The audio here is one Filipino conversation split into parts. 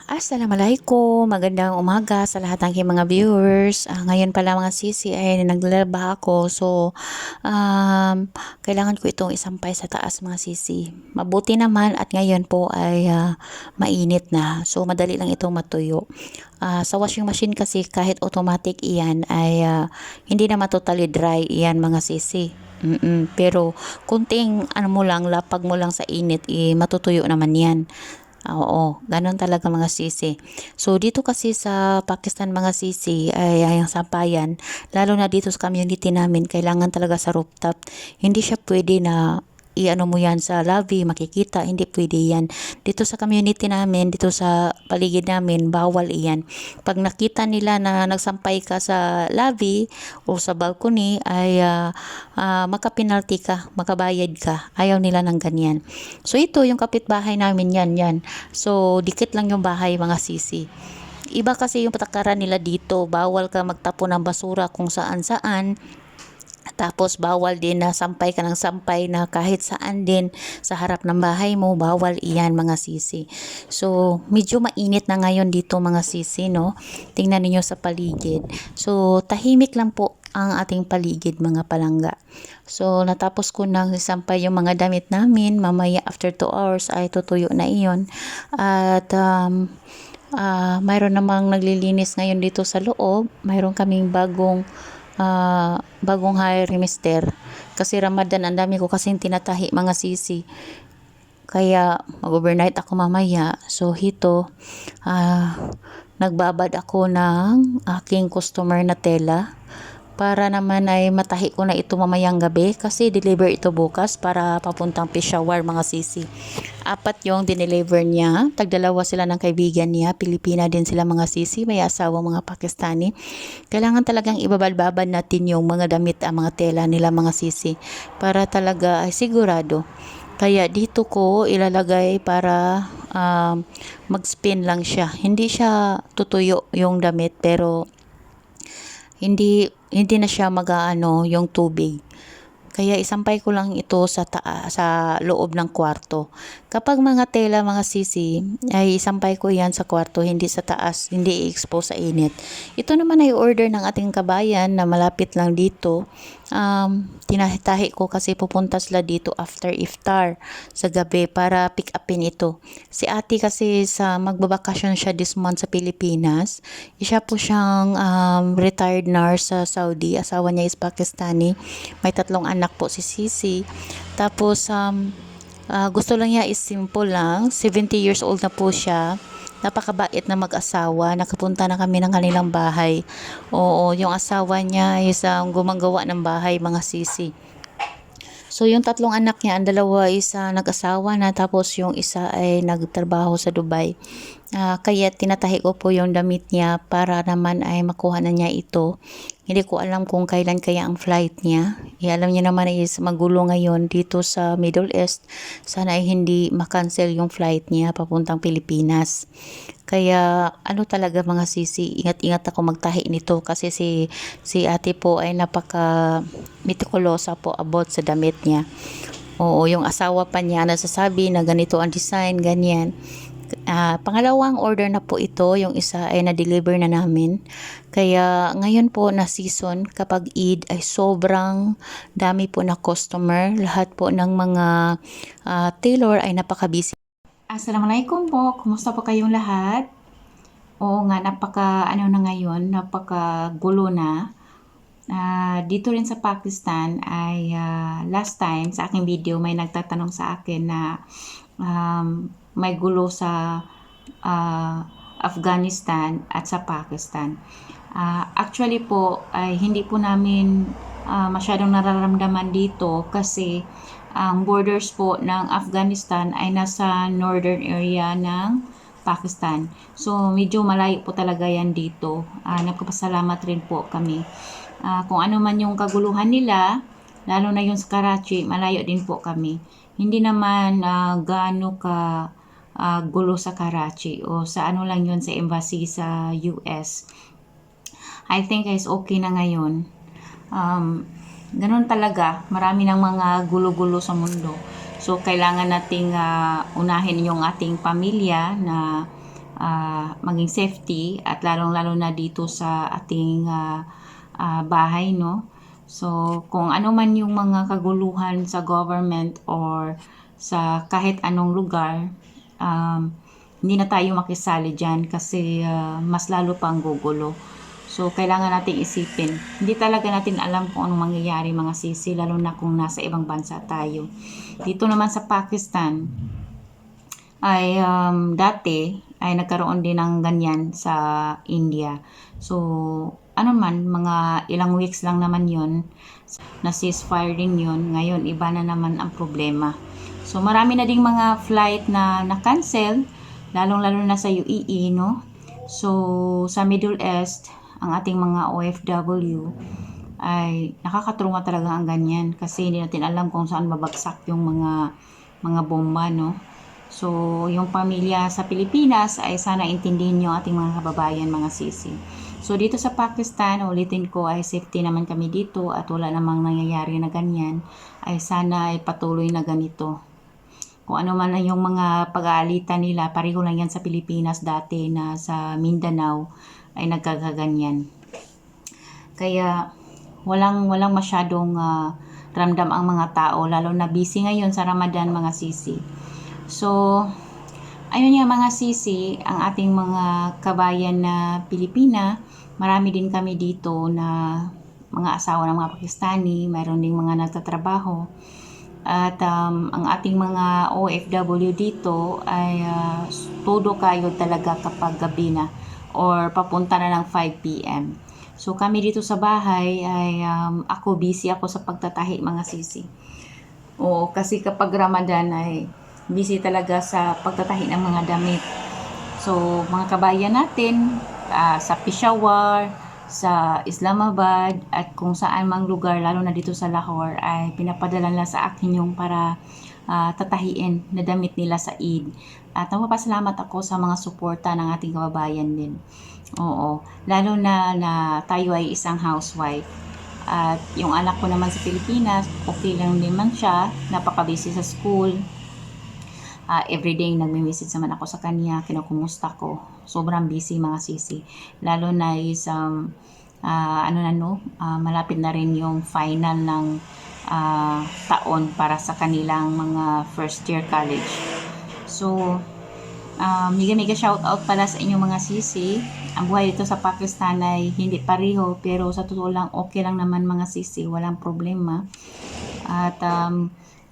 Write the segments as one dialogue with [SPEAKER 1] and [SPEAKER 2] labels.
[SPEAKER 1] Assalamualaikum, magandang umaga sa lahat ng aking mga viewers. Ngayon pala mga sisi ay naglalaba ako. So, kailangan ko itong isampay sa taas mga sisi. Mabuti naman at ngayon po ay mainit na. So, madali lang itong matuyo. Sa washing machine kasi kahit automatic iyan ay hindi naman totally dry iyan mga sisi. Pero kunting ano mo lang, lapag mo lang sa init, matutuyo naman yan. Oo, ganun talaga mga sisi. So, dito kasi sa Pakistan mga sisi ay ang sampayan, lalo na dito sa community namin, kailangan talaga sa rooftop. Hindi siya pwede na i-ano mo yan sa lobby, makikita, hindi pwede yan. Dito sa community namin, dito sa paligid namin, bawal iyan. Pag nakita nila na nagsampay ka sa lobby o sa balcony, ay makapinalty ka, makabayad ka. Ayaw nila ng ganyan. So ito, yung kapitbahay namin yan. So dikit lang yung bahay mga sisi. Iba kasi yung patakaran nila dito, bawal ka magtapon ng basura kung saan saan. Tapos bawal din na sampay ka ng sampay na kahit saan din sa harap ng bahay mo, bawal iyan mga sisi. So medyo mainit na ngayon dito mga sisi, no? Tingnan niyo sa paligid. So tahimik lang po ang ating paligid mga palangga. So natapos ko nang sampay yung mga damit namin, mamaya after 2 hours ay tutuyo na iyon. At mayroon namang naglilinis ngayon dito sa loob. Mayroon kaming bagong hire mister. Kasi Ramadan, ang dami ko kasing tinatahi mga sisi. Kaya mag-overnight ako mamaya. So hito, nagbabad ako ng aking customer na tela para naman ay matahi ko na ito mamayang gabi kasi deliver ito bukas para papuntang Peshawar mga sisi. 4 yung dineliver niya, tagdalawa sila ng kaibigan niya, Pilipina din sila mga sisi, may asawa mga Pakistani. Kailangan talagang ibabalbaban natin yung mga damit, mga tela nila mga sisi para talaga ay sigurado. Kaya dito ko ilalagay para mag-spin lang siya. Hindi siya tutuyo yung damit pero hindi na siya mag-aano yung tubig. Kaya isampay ko lang ito sa loob ng kwarto. Kapag mga tela mga sisi, ay isampay ko yan sa kwarto, hindi sa taas, hindi i-expose sa init. Ito naman ay order ng ating kabayan na malapit lang dito. Tinahitahi ko kasi pupunta sila dito after iftar sa gabi para pick upin ito. Si ate kasi sa magbabakasyon siya this month sa Pilipinas. Siya po siyang retired nurse sa Saudi. Asawa niya is Pakistani. May 3 anak po si Sisi. Tapos gusto lang niya is simple lang. 70 years old na po siya. Napakabait na mag-asawa. Nakapunta na kami ng kanilang bahay. Oo, yung asawa niya is gumagawa ng bahay mga sisi. So yung 3 anak niya, ang dalawa isa nag-asawa na, tapos yung isa ay nagtrabaho sa Dubai. Kaya tinatahi ko po yung damit niya para naman ay makuha na niya ito. Hindi ko alam kung kailan kaya ang flight niya. Alam niya naman is magulo ngayon dito sa Middle East. Sana ay hindi makancel yung flight niya papuntang Pilipinas. Kaya ano talaga mga sisi, ingat-ingat ako magtahi nito kasi si ate po ay napaka mitikulosa po about sa damit niya. Oo, yung asawa pa niya nasasabi na ganito ang design, ganyan. Pangalawang order na po ito, yung isa ay na-deliver na namin. Kaya ngayon po na season, kapag Eid ay sobrang dami po na customer. Lahat po ng mga tailor ay napaka-busy. Assalamualaikum po, kumusta po kayong lahat? Oo nga, napaka ano na ngayon, napaka gulo na. Dito rin sa Pakistan ay last time sa aking video may nagtatanong sa akin na may gulo sa Afghanistan at sa Pakistan. Actually po ay hindi po namin masyadong nararamdaman dito kasi ang borders po ng Afghanistan ay nasa northern area ng Pakistan. So medyo malayo po talaga yan dito. Nagpapasalamat rin po kami. Kung ano man yung kaguluhan nila, lalo na yung sa Karachi, malayo din po kami. Hindi naman gaano ka gulo sa Karachi o sa ano lang yun sa embassy sa US. I think is okay na ngayon. Ganun talaga, marami ng mga gulo-gulo sa mundo. So kailangan nating unahin yung ating pamilya na maging safety at lalong-lalo na dito sa ating bahay, no? So, kung ano man yung mga kaguluhan sa government or sa kahit anong lugar, hindi na tayo makisali dyan kasi mas lalo pang gugulo. So, kailangan nating isipin. Hindi talaga natin alam kung anong mangyayari mga sisi, lalo na kung nasa ibang bansa tayo. Dito naman sa Pakistan, ay dati ay nagkaroon din ng ganyan sa India. So, ano man, mga ilang weeks lang naman yon na ceasefire din yun. Ngayon, iba na naman ang problema. So, marami na ding mga flight na na-cancel, lalong-lalo na sa UAE, no? So, sa Middle East, ang ating mga OFW, ay nakakatruma talaga ang ganyan kasi hindi natin alam kung saan babagsak yung mga bomba, no? So, yung pamilya sa Pilipinas ay sana intindihin nyo ating mga kababayan, mga sisi. So, dito sa Pakistan, ulitin ko, ay safety naman kami dito at wala namang nangyayari na ganyan. Ay sana ay patuloy na ganito. Kung ano man yung mga pag-aalitan nila, pareho lang yan sa Pilipinas dati na sa Mindanao ay nagkakaganyan. Kaya walang masyadong ramdam ang mga tao, lalo na busy ngayon sa Ramadan, mga sisi. So, ayun nga mga sisi, ang ating mga kabayan na Pilipina, marami din kami dito na mga asawa ng mga Pakistani, mayroon ding mga nagtatrabaho. At ang ating mga OFW dito ay todo kayo talaga kapag gabi na or papunta na ng 5 p.m. So kami dito sa bahay ay ako busy ako sa pagtatahi, mga sisi. Oo, kasi kapag Ramadan ay busy talaga sa pagtatahi ng mga damit. So mga kabayan natin sa Peshawar, sa Islamabad at kung saan mang lugar, lalo na dito sa Lahore, ay pinapadala nila sa akin yung para tatahiin na damit nila sa Eid. At napapasalamat ako sa mga suporta ng ating kababayan din. Oo, lalo na tayo ay isang housewife. At yung anak ko naman sa Pilipinas, okay lang din man siya, napaka-busy sa school. Everyday nagme-message naman ako sa kanya, kinukumusta ko. Sobrang busy, mga sisi. Lalo na is malapit na rin yung final ng taon para sa kanilang mga first year college. So, mega shout out pala sa inyong mga sisi. Ang buhay dito sa Pakistan ay hindi pareho, pero sa totoo lang okay lang naman, mga sisi, walang problema. At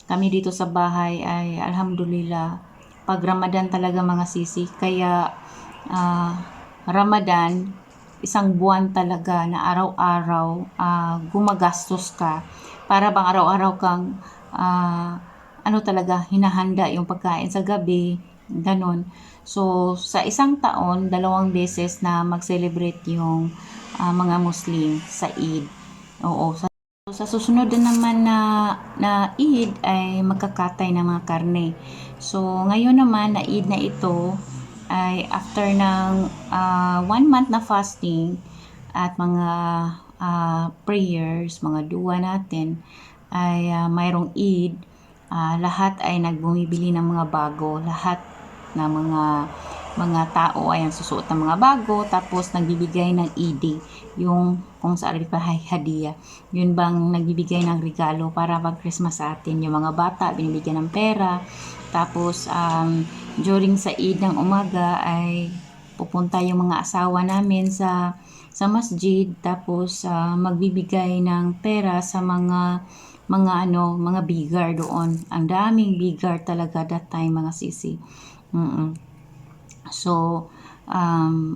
[SPEAKER 1] kami dito sa bahay ay alhamdulillah, pag Ramadan talaga, mga sisi, kaya Ramadan, isang buwan talaga na araw-araw gumagastos ka, para bang araw-araw kang talaga hinahanda yung pagkain sa gabi, ganon. So sa isang taon, 2 beses na mag-celebrate yung mga Muslim sa Eid. Oo, sa susunod din naman na Eid ay magkakatay ng mga karne. So ngayon naman na Eid na ito ay after ng 1 month na fasting at mga prayers, mga dua natin, ay mayroong Eid. Lahat ay nagbumibili ng mga bago. Lahat na mga tao ay ang susuot ng mga bago, tapos nagbibigay ng Eid, yung kung sa Arabic pa hadiah, yun bang nagbibigay ng regalo para pag Christmas sa atin. Yung mga bata binibigyan ng pera, tapos during sa Eid ng umaga ay pupunta yung mga asawa namin sa masjid, tapos magbibigay ng pera sa mga bigger doon. Ang daming bigger talaga that time, mga sisi. So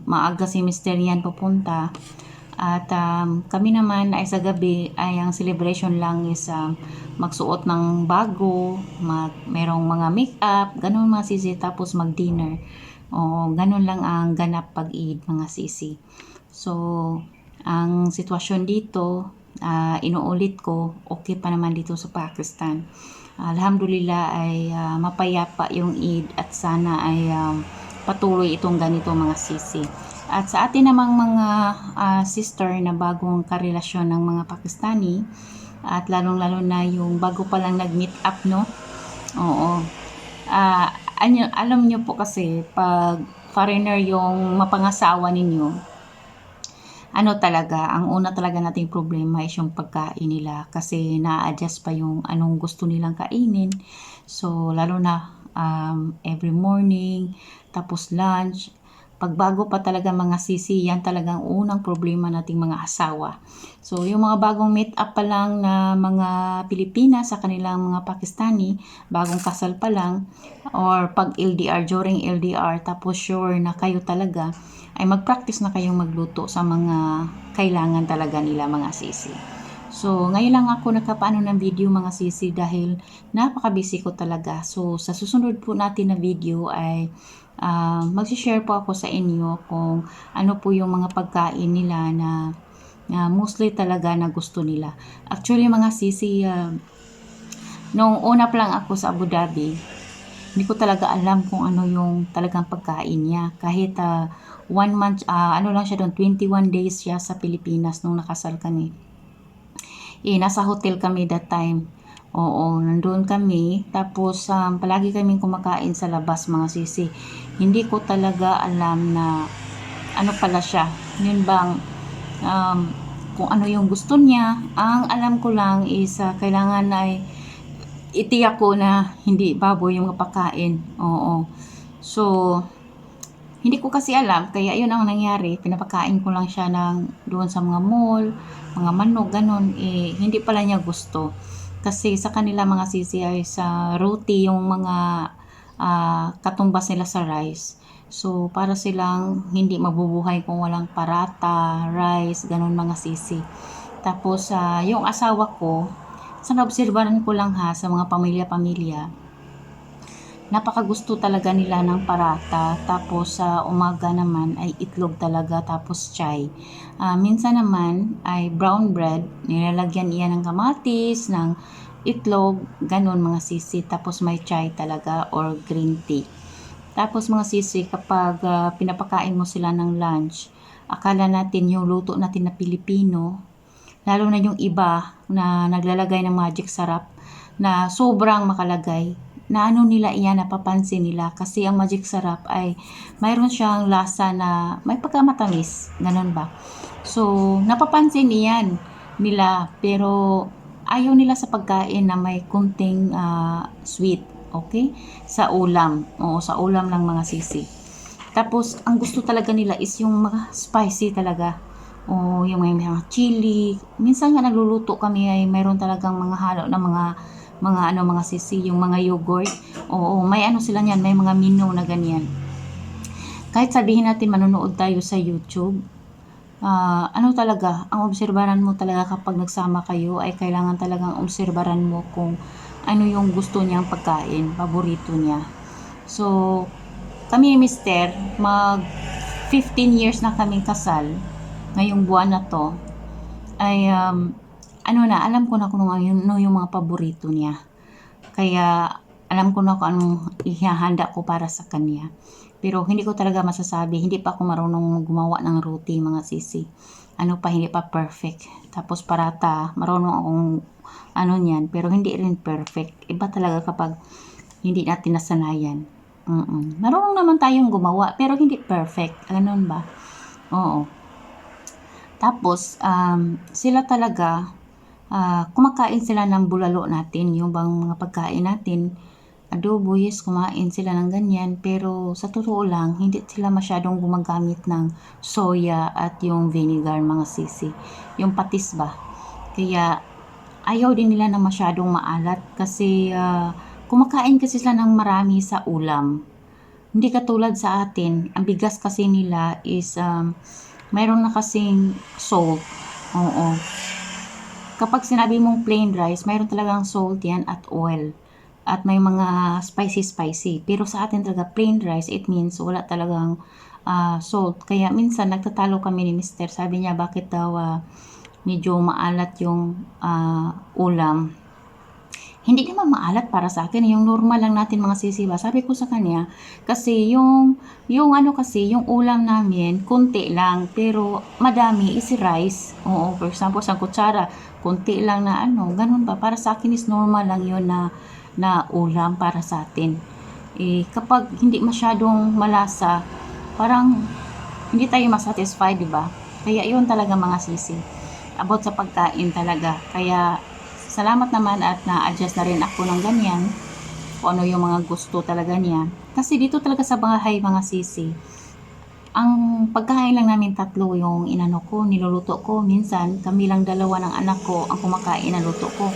[SPEAKER 1] maaga si Mr. Yan pupunta. At kami naman ay sa gabi ay ang celebration lang is magsuot ng bago, merong mga make-up, ganun, mga sisi, tapos mag-dinner. O ganun lang ang ganap pag Eid, mga sisi. So ang sitwasyon dito, inuulit ko, okay pa naman dito sa Pakistan. Alhamdulillah ay mapayapa yung Eid at sana ay patuloy itong ganito, mga sisi. At sa atin namang mga sister na bagong karelasyon ng mga Pakistani, at lalong-lalo na yung bago pa lang nag-meet up, no? Oo. Alam nyo po kasi, pag foreigner yung mapangasawa ninyo, ano talaga, ang una talaga nating problema is yung pagkain nila kasi na-adjust pa yung anong gusto nilang kainin. So, lalo na every morning, tapos lunch, pagbago pa talaga mga sisi, yan talagang unang problema nating mga asawa. So, yung mga bagong meet up pa lang na mga Pilipinas sa kanilang mga Pakistani, bagong kasal pa lang, or pag LDR, during LDR, tapos sure na kayo talaga, ay mag-practice na kayong magluto sa mga kailangan talaga nila mga sisi. So, ngayon lang ako nagkapaano ng video mga sisi dahil napaka-busy ko talaga. So, sa susunod po natin na video ay mag-share po ako sa inyo kung ano po yung mga pagkain nila na mostly talaga na gusto nila. Actually mga sisi, nung una pa lang ako sa Abu Dhabi, hindi ko talaga alam kung ano yung talagang pagkain niya. Kahit 1 month, ano lang siya doon, 21 days siya sa Pilipinas nung nakasal kami. Nasa hotel kami that time. Oo, nandoon kami. Tapos, palagi kaming kumakain sa labas mga sisi. Hindi ko talaga alam na ano pala siya. Yun bang, kung ano yung gusto niya. Ang alam ko lang is, kailangan ay itiyak ko na hindi baboy yung pagkain. Oo. So, hindi ko kasi alam, kaya yun ang nangyari, pinapakain ko lang siya ng doon sa mga mall, mga manok, ganun, hindi pala niya gusto. Kasi sa kanila mga sisi ay sa roti yung mga katumbas nila sa rice. So, para silang hindi mabubuhay kung walang parata, rice, ganun mga sisi. Tapos, yung asawa ko, sa naobserbahan ko lang sa mga pamilya-pamilya, napakagusto talaga nila ng parata. Tapos sa umaga naman ay itlog talaga, tapos chai. Minsan naman ay brown bread, nilalagyan iyan ng kamatis, ng itlog, ganun mga sisi. Tapos may chai talaga or green tea. Tapos mga sisi, kapag pinapakain mo sila ng lunch, akala natin yung luto natin na Pilipino, lalo na yung iba na naglalagay ng magic sarap na sobrang makalagay, na ano nila iyan, napapansin nila kasi ang magic sarap ay mayroon siyang lasa na may pagkamatamis, ganun ba? So, napapansin iyan nila, pero ayaw nila sa pagkain na may kunting sweet, okay? Sa ulam, o sa ulam lang mga sisi. Tapos, ang gusto talaga nila is yung mga spicy talaga. O yung may mga chili. Minsan nga nagluluto kami ay mayroon talagang mga halo na mga sisi, yung mga yogurt. Oo, may ano sila niyan, may mga menu na ganyan. Kahit sabihin natin manonood tayo sa YouTube, ano talaga, ang obserbaran mo talaga kapag nagsama kayo ay kailangan talagang obserbaran mo kung ano yung gusto niyang pagkain, paborito niya. So, kami ni Mister, mag 15 years na kaming kasal, ngayong buwan na to, ay alam ko na kung ano yung mga paborito niya. Kaya alam ko na kung anong ihahanda ko para sa kanya. Pero hindi ko talaga masasabi, hindi pa ako marunong gumawa ng roti mga sisi. Hindi pa perfect. Tapos parata, marunong akong niyan, pero hindi rin perfect. Iba talaga kapag hindi natin nasanayan. Marunong naman tayong gumawa, pero hindi perfect. Ganun ba? Oo. Tapos, sila talaga, kumakain sila ng bulalo natin, yung bang mga pagkain natin, adobo, yes, kumain sila ng ganyan, pero sa totoo lang, hindi sila masyadong gumagamit ng soya at yung vinegar mga sisi, yung patis ba. Kaya, ayaw din nila na masyadong maalat kasi kumakain kasi sila ng marami sa ulam. Hindi katulad sa atin, ang bigas kasi nila is mayroon na kasing salt. Oo. Kapag sinabi mong plain rice, mayroon talagang salt yan at oil. At may mga spicy. Pero sa atin talaga plain rice, it means wala talagang salt. Kaya minsan nagtatalo kami ni Mister. Sabi niya bakit daw medyo maalat yung ulam. Hindi naman maalat para sa akin, yung normal lang natin mga sisiba. Sabi ko sa kanya, kasi yung ulam namin, konti lang, pero madami is rice. Oo, for example, sa kutsara, konti lang na ganun ba? Para sa akin is normal lang yun na ulam para sa atin. Kapag hindi masyadong malasa, parang hindi tayo masatisfied, di ba? Kaya yun talaga mga sisi. About sa pagkain talaga. Kaya salamat naman at na-adjust na rin ako ng ganyan. Kung ano yung mga gusto talaga niya. Kasi dito talaga sa bahay mga sisi, ang pagkain lang namin tatlo yung inano ko, niluluto ko. Minsan, kami lang dalawa ng anak ko ang kumakain ng luto ko.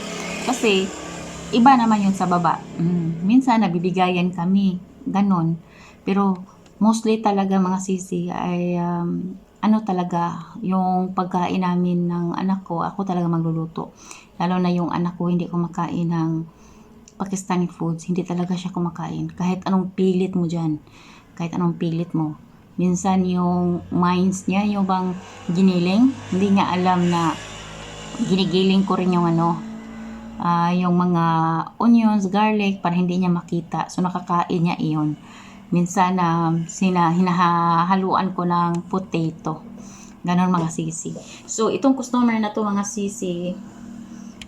[SPEAKER 1] Kasi, iba naman yun sa baba. Minsan, nabibigayan kami. Ganon. Pero, mostly talaga mga sisi ay, ano talaga, yung pagkain namin ng anak ko, ako talaga magluluto. Lalo na yung anak ko, hindi kumakain ng Pakistani foods, hindi talaga siya kumakain. Kahit anong pilit mo dyan. Kahit anong pilit mo. Minsan yung minds niya, yung bang giniling, hindi niya alam na ginigiling ko rin yung yung mga onions, garlic, para hindi niya makita. So nakakain niya iyon. Minsan hinahaluan ko ng potato. Ganon mga sisi. So itong customer na to mga sisi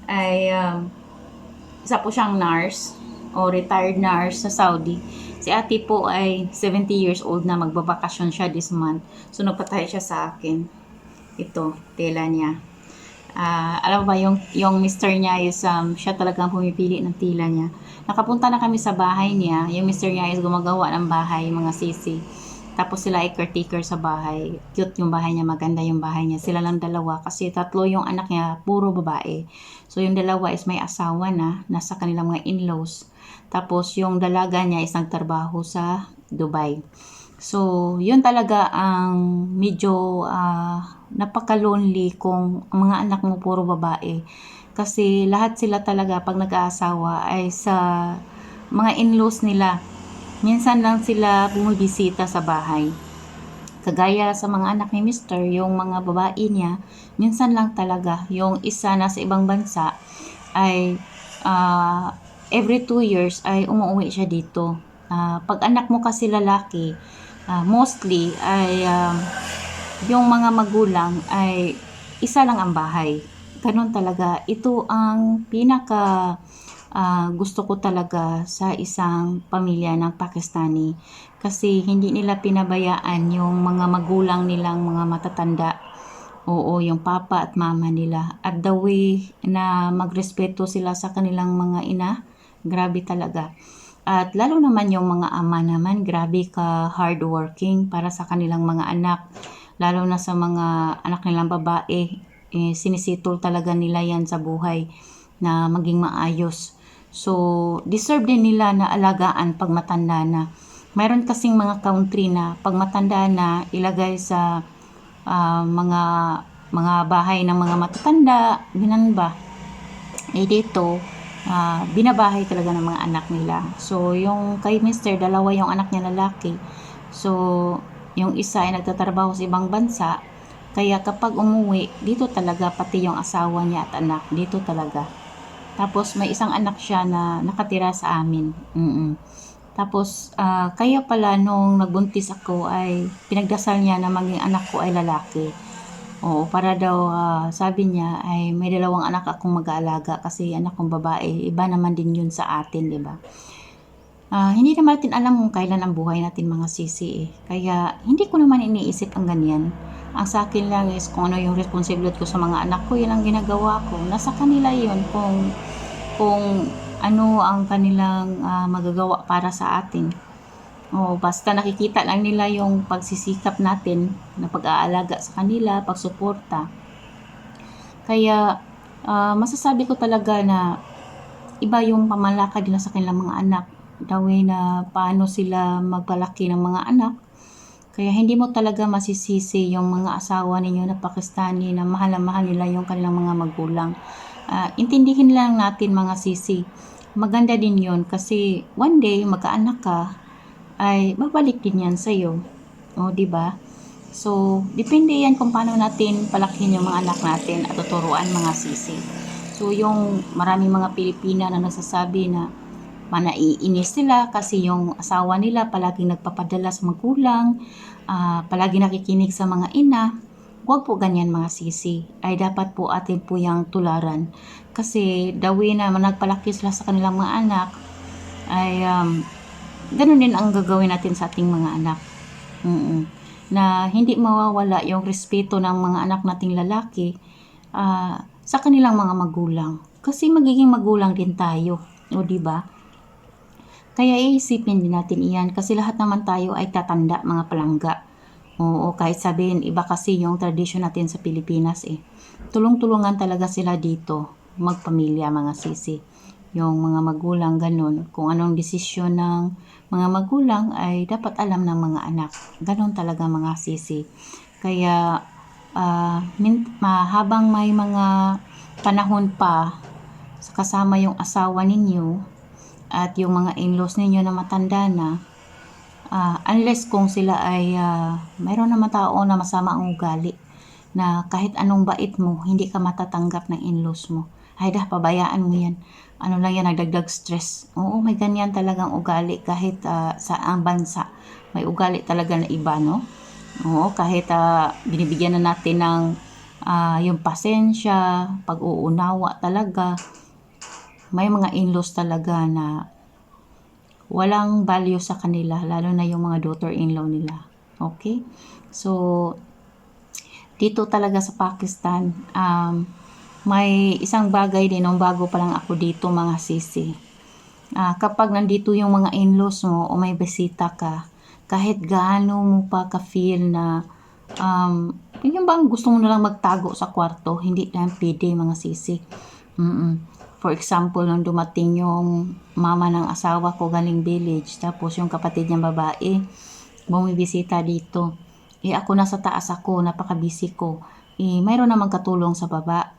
[SPEAKER 1] ay isa po siyang nurse o retired nurse sa Saudi. Si ate po ay 70 years old na, magbabakasyon siya this month. So nagpatay siya sa akin. Ito, tela niya. Alam mo ba, yung mister niya is, siya talagang pumipili ng tela niya. Nakapunta na kami sa bahay niya. Yung mister niya is gumagawa ng bahay, mga sisi. Tapos sila ay caretaker sa bahay. Cute yung bahay niya, maganda yung bahay niya. Sila lang dalawa kasi tatlo yung anak niya, puro babae. So yung dalawa is may asawa na, nasa kanilang mga in-laws. Tapos yung dalaga niya is nagtrabaho sa Dubai. So yun talaga ang medyo napaka-lonely kung ang mga anak mo puro babae. Kasi lahat sila talaga pag nag-aasawa ay sa mga in-laws nila. Minsan lang sila bumibisita sa bahay. Kagaya sa mga anak ni Mr., yung mga babae niya, minsan lang talaga. Yung isa na sa ibang bansa ay every 2 years ay umuwi siya dito. Pag anak mo kasi lalaki, mostly ay yung mga magulang ay isa lang ang bahay. Ganun talaga. Ito ang pinaka gusto ko talaga sa isang pamilya ng Pakistani. Kasi hindi nila pinabayaan yung mga magulang nilang mga matatanda. Oo, yung papa at mama nila. At the way na magrespeto sila sa kanilang mga ina, grabe talaga. At lalo naman yung mga ama naman, grabe ka hardworking para sa kanilang mga anak. Lalo na sa mga anak nilang babae, sinisitol talaga nila yan sa buhay na maging maayos. So, deserve din nila na alagaan pag matanda na. Mayroon kasing mga country na pag matanda na, ilagay sa mga bahay ng mga matatanda, ganun ba? Dito, binabahay talaga ng mga anak nila. So, yung kay Mr., dalawa yung anak niya lalaki. So, yung isa ay nagtatrabaho sa ibang bansa. Kaya kapag umuwi, dito talaga pati yung asawa niya at anak, dito talaga. Tapos may isang anak siya na nakatira sa amin. Tapos kaya pala nung nagbuntis ako ay pinagdasal niya na maging anak ko ay lalaki. Oo, para daw sabi niya ay may dalawang anak akong mag-aalaga kasi anak kong babae. Iba naman din yun sa atin, di ba? Hindi naman natin alam kung kailan ang buhay natin mga sisi eh. Kaya hindi ko naman iniisip ang ganyan. Ang sa akin lang is kung ano yung responsibility ko sa mga anak ko, yun ang ginagawa ko. Nasa kanila yun kung ano ang kanilang magagawa para sa atin. O basta nakikita lang nila yung pagsisikap natin na pag-aalaga sa kanila, pagsuporta. Kaya masasabi ko talaga na iba yung pamalakad nila sa kanilang mga anak. The way na paano sila magpalaki ng mga anak. Kaya hindi mo talaga masisisi yung mga asawa ninyo na Pakistani na mahal na mahal nila yung kanilang mga magulang. Intindihin lang natin mga sisi. Maganda din yun kasi one day magkaanak ka ay babalik din yan sa'yo. O, diba? So, depende yan kung paano natin palakihin yung mga anak natin at tuturuan mga sisi. So, yung maraming mga Pilipina na nagsasabi na manaiinis sila kasi yung asawa nila palaging nagpapadala sa magulang, palagi nakikinig sa mga ina. Huwag po ganyan mga sisi. Ay dapat po atin po yung tularan. Kasi the way na nagpalaki sila sa kanilang mga anak, ay ganun din ang gagawin natin sa ating mga anak. Mm. Na hindi mawawala yung respeto ng mga anak nating lalaki sa kanilang mga magulang. Kasi magiging magulang din tayo, o di ba? Kaya iisipin din natin iyan kasi lahat naman tayo ay tatanda, mga palangga. Oo, kahit sabihin, iba kasi yung tradisyon natin sa Pilipinas eh. Tulong-tulungan talaga sila dito, magpamilya, mga sisi. Yung mga magulang, ganun. Kung anong desisyon ng mga magulang ay dapat alam ng mga anak. Ganun talaga, mga sisi. Kaya, habang may mga panahon pa, kasama yung asawa ninyo, at yung mga in-laws ninyo na matanda na, unless kung sila ay mayroon naman tao na masama ang ugali na kahit anong bait mo, hindi ka matatanggap ng in-laws mo. Ay dah, pabayaan mo yan. Ano lang yan, nagdagdag stress. Oo, may ganyan talagang ugali kahit sa ang bansa. May ugali talaga na iba, no? Oo, kahit binibigyan na natin ng yung pasensya, pag-uunawa talaga. May mga in-laws talaga na walang value sa kanila, lalo na yung mga daughter-in-law nila. Okay? So, dito talaga sa Pakistan, may isang bagay din nung bago pa lang ako dito, mga sisi. Kapag nandito yung mga in-laws mo o may bisita ka, kahit gaano mo pa ka-feel na yung bang gusto mo na lang magtago sa kwarto, hindi lang pwede, mga sisi. For example, nung dumating yung mama ng asawa ko galing village, tapos yung kapatid niyang babae, bumibisita dito. Ako nasa taas ako, napaka-busy ko. Mayroon namang katulong sa baba.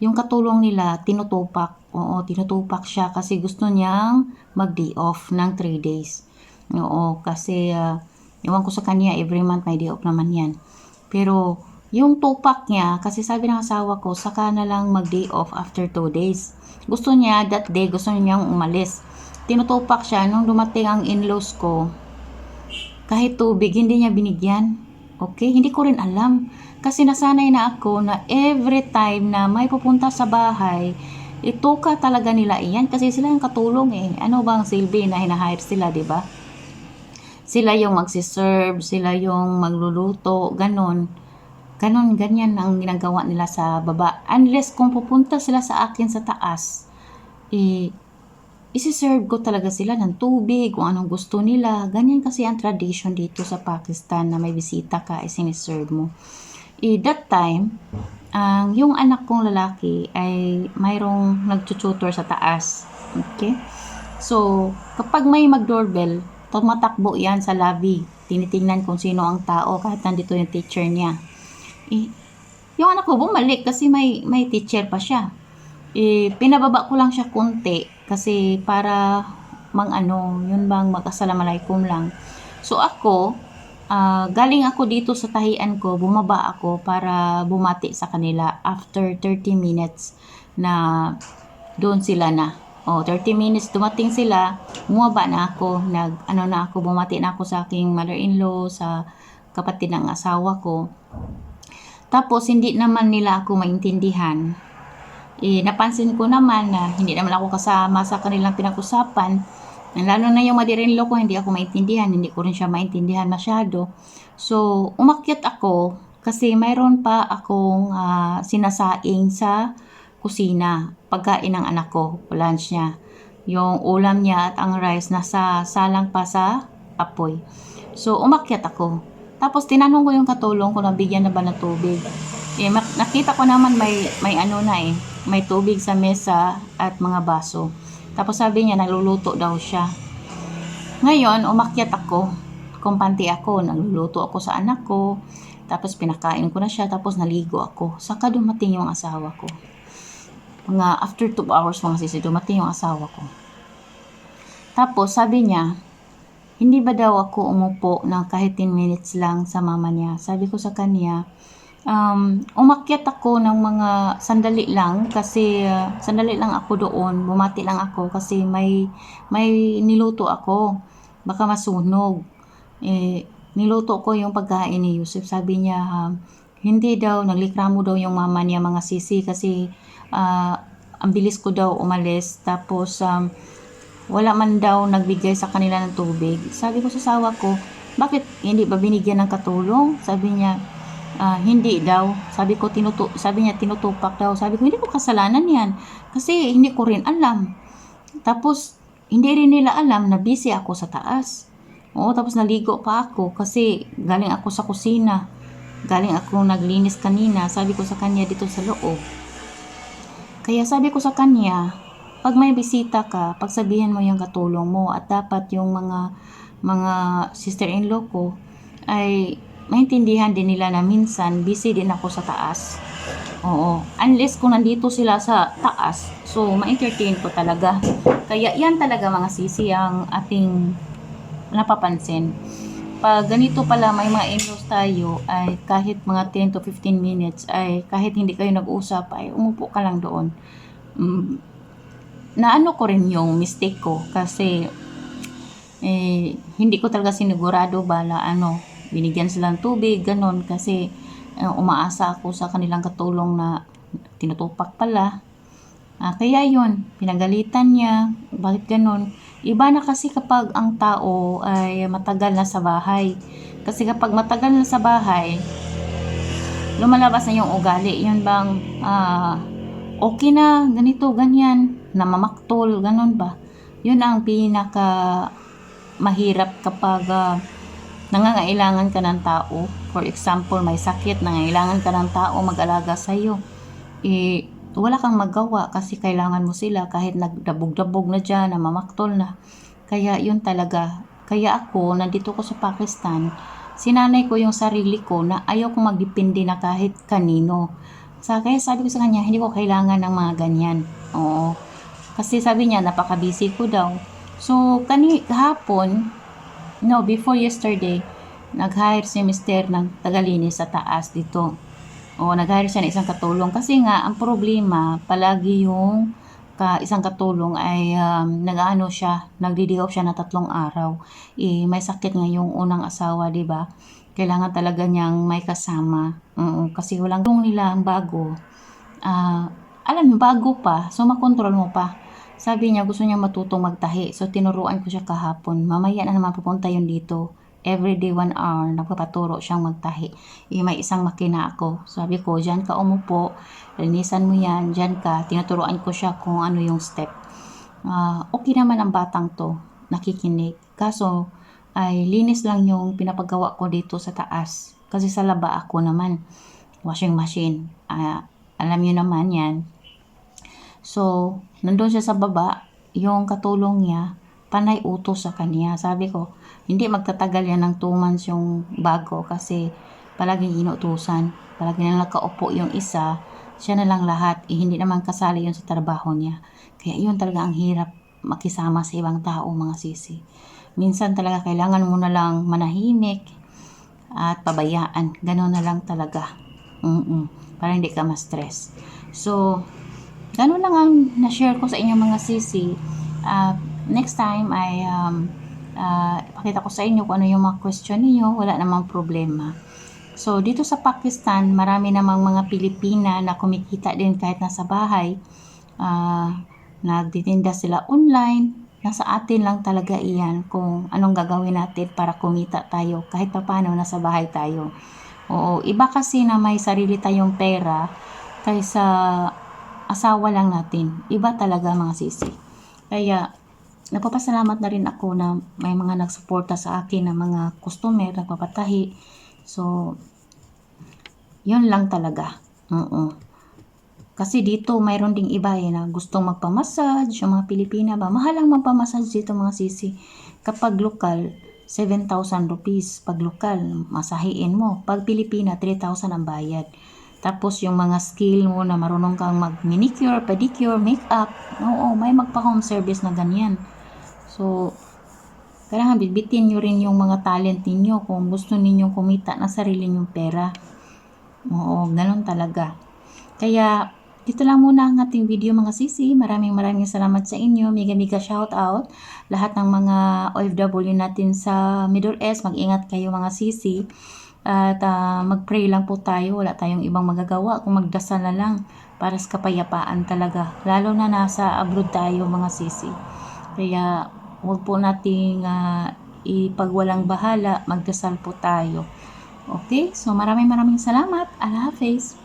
[SPEAKER 1] Yung katulong nila, tinutupak. Oo, tinutupak siya kasi gusto niyang mag-day off ng 3 days. Oo, kasi iwan ko sa kanya, every month may day off naman yan. Pero yung tupak niya, kasi sabi ng asawa ko, saka na lang mag-day off after 2 days. Gusto niya, that day, gusto niyang umalis. Tinutupak siya, nung dumating ang in-laws ko, kahit tubig, hindi niya binigyan. Okay? Hindi ko rin alam. Kasi nasanay na ako na every time na may pupunta sa bahay, ituka talaga nila iyan kasi sila yung katulong eh. Ano bang silbi na hinahire sila, di ba? Sila yung magsiserve, sila yung magluluto, ganon. Ganon, ganyan ang ginagawa nila sa baba. Unless kung pupunta sila sa akin sa taas, isi-serve ko talaga sila ng tubig, kung anong gusto nila. Ganyan kasi ang tradition dito sa Pakistan na may bisita ka, siniserve mo. That time, yung anak kong lalaki ay mayroong nagtututor sa taas. Okay? So, kapag may mag-doorbell, tumatakbo yan sa lobby. Tinitingnan kung sino ang tao kahit nandito yung teacher niya. Yung anak ko bumalik kasi may teacher pa siya. Pinababa ko lang siya konti kasi para yun bang mag-assalamualaikum lang. So ako, galing ako dito sa tahian ko, bumaba ako para bumati sa kanila after 30 minutes na doon sila na. 30 minutes dumating sila, bumaba na ako, bumati na ako sa aking mother-in-law, sa kapatid ng asawa ko. Tapos, hindi naman nila ako maintindihan. Napansin ko naman na hindi naman ako kasama sa kanilang pinag-usapan. Lalo na yung mother-in-law ko, hindi ako maintindihan. Hindi ko rin siya maintindihan masyado. So, umakyat ako kasi mayroon pa akong sinasaing sa kusina. Pagkain ng anak ko, lunch niya. Yung ulam niya at ang rice nasa salang pa sa apoy. So, umakyat ako. Tapos tinanong ko yung katulong ko na bigyan na ba ng tubig. Nakita ko naman may may tubig sa mesa at mga baso. Tapos sabi niya nagluluto daw siya. Ngayon, umakyat ako. Kumpante ako, nagluluto ako sa anak ko. Tapos pinakain ko na siya, tapos naligo ako. Saka dumating yung asawa ko. Mga after 2 hours mga sisi, dumating yung asawa ko. Tapos sabi niya, hindi ba daw ako umupo ng kahit 10 minutes lang sa mama niya? Sabi ko sa kanya, umakyat ako ng mga sandali lang kasi sandali lang ako doon, bumati lang ako kasi may niluto ako, baka masunog. Niluto ko yung pagkain ni Yusuf. Sabi niya, hindi daw, naglikramo daw yung mama niya, mga sisi, kasi ang bilis ko daw umalis. Tapos wala man daw nagbigay sa kanila ng tubig. Sabi ko sa asawa ko, bakit hindi ba binigyan ng katulong? Sabi niya, hindi daw. Sabi niya, tinutupak daw. Sabi ko, hindi ko kasalanan yan. Kasi hindi ko rin alam. Tapos, hindi rin nila alam na busy ako sa taas. Oo, tapos naligo pa ako kasi galing ako sa kusina. Galing ako naglinis kanina. Sabi ko sa kanya dito sa loob. Kaya sabi ko sa kanya, pag may bisita ka, pagsabihan mo yung katulong mo at dapat yung mga sister-in-law ko ay maintindihan din nila na minsan busy din ako sa taas. Oo. Unless kung nandito sila sa taas, so ma-entertain ko talaga. Kaya yan talaga mga sisi ang ating napapansin. Pag ganito pala may mga in-laws tayo ay kahit mga 10 to 15 minutes ay kahit hindi kayo nag-usap ay umupo ka lang doon. Naano ko rin yung mistake ko kasi hindi ko talaga sinigurado binigyan silang tubig, ganon, kasi umaasa ako sa kanilang katulong na tinutupak pala. Kaya yun, pinagalitan niya, bakit ganon. Iba na kasi kapag ang tao ay matagal na sa bahay. Kasi kapag matagal na sa bahay, lumalabas na yung ugali. Yun bang, okay na, ganito, ganyan, namamaktol, ganon ba? Yun ang pinaka mahirap kapag nangangailangan ka ng tao. For example, may sakit, nangangailangan ka ng tao mag-alaga sa'yo. Wala kang magawa kasi kailangan mo sila kahit nagdabog-dabog na dyan, namamaktol na. Kaya yun talaga. Kaya ako, nandito ko sa Pakistan, sinanay ko yung sarili ko na ayaw kong magdepende na kahit kanino. Kaya sabi ko sa kanya, hindi ko kailangan ng mga ganyan. Oo. Kasi sabi niya, napaka-busy ko daw. So, before yesterday, nag-hire si Mr. ng tagalinis sa taas dito. Nag-hire siya ng isang katulong. Kasi nga, ang problema, palagi yung isang katulong ay nagdidigaw siya na 3 araw. May sakit nga yung unang asawa, di ba? Kailangan talaga niyang may kasama. Kasi walang tulong nila ang bago. Alam mo, bago pa, so makontrol mo pa. Sabi niya, gusto niya matutong magtahi. So, tinuruan ko siya kahapon. Mamaya na naman pupunta yun dito. Every day 1 hour, nagpapaturo siyang magtahi. May isang makina ako. Sabi ko, dyan ka umupo. Linisan mo yan. Dyan ka. Tinuturuan ko siya kung ano yung step. Okay naman ang batang to. Nakikinig. Kaso, ay linis lang yung pinapagawa ko dito sa taas. Kasi sa laba ako naman. Washing machine. Alam niyo naman yan. So, nandun siya sa baba, yung katulong niya, panay utos sa kanya. Sabi ko, hindi magtatagal yan ng 2 months yung bago kasi palaging inutusan. Palagi na nakaupo yung isa, siya na lang lahat. Hindi naman kasali yun sa trabaho niya. Kaya yun talaga ang hirap makisama sa ibang tao, mga sisi. Minsan talaga kailangan mo na lang manahimik at pabayaan. Gano'n na lang talaga. Para hindi ka ma-stress. So, gano'n lang ang na-share ko sa inyo mga sisi. Next time ay pakita ko sa inyo kung ano yung mga question niyo. Wala namang problema. So, dito sa Pakistan, marami namang mga Pilipina na kumikita din kahit nasa bahay. Nagtitinda sila online. Nasa atin lang talaga iyan kung anong gagawin natin para kumita tayo kahit paano nasa bahay tayo. Oo, iba kasi na may sarili tayong pera kaysa asawa lang natin. Iba talaga mga sisi. Kaya, nagpapasalamat na rin ako na may mga nagsuporta sa akin na mga customer, nagpapatahi. So, yun lang talaga. Kasi dito, mayroon ding iba na gustong magpamassage. Yung mga Pilipina ba, mahal ang magpamassage dito mga sisi. Kapag lokal, 7,000 rupees. Pag lokal, masahiin mo. Pag Pilipina, 3,000 ang bayad. Tapos yung mga skill mo na marunong kang mag-manicure, pedicure, makeup, may magpa-home service na ganyan. So, kailangan bitbitin nyo rin yung mga talent ninyo kung gusto ninyong kumita ng sarili nyong pera. Ganun talaga. Kaya, dito lang muna ang ating video mga sisi. Maraming salamat sa inyo. Mega shout out. Lahat ng mga OFW natin sa Middle East, mag-ingat kayo mga sisi. At mag-pray lang po tayo. Wala tayong ibang magagawa kung magdasal na lang para sa kapayapaan talaga. Lalo na nasa abroad tayo mga sisi. Kaya huwag po nating ipagwalang bahala, magdasal po tayo. Okay? So maraming salamat. Allah Hafiz.